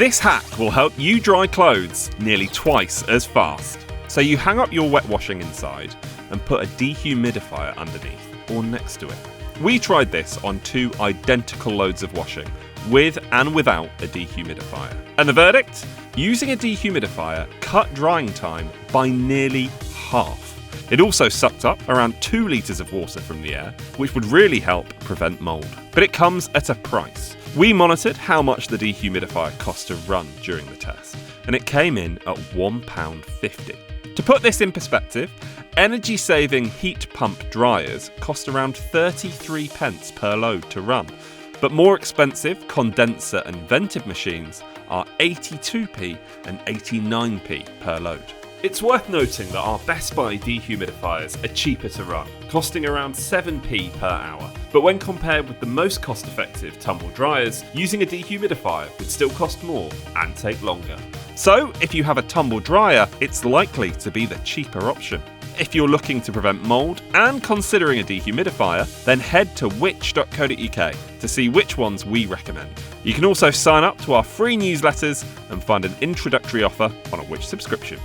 This hack will help you dry clothes nearly twice as fast. So you hang up your wet washing inside and put a dehumidifier underneath or next to it. We tried this on 2 identical loads of washing, with and without a dehumidifier. And the verdict? Using a dehumidifier cut drying time by nearly half. It also sucked up around 2 litres of water from the air, which would really help prevent mould. But it comes at a price. We monitored how much the dehumidifier cost to run during the test, and it came in at £1.50. To put this in perspective, energy-saving heat pump dryers cost around 33p per load to run, but more expensive condenser and ventive machines are 82p and 89p per load. It's worth noting that our Best Buy dehumidifiers are cheaper to run, costing around 7p per hour. But when compared with the most cost-effective tumble dryers, using a dehumidifier would still cost more and take longer. So, if you have a tumble dryer, it's likely to be the cheaper option. If you're looking to prevent mould and considering a dehumidifier, then head to which.co.uk to see which ones we recommend. You can also sign up to our free newsletters and find an introductory offer on a Which subscription.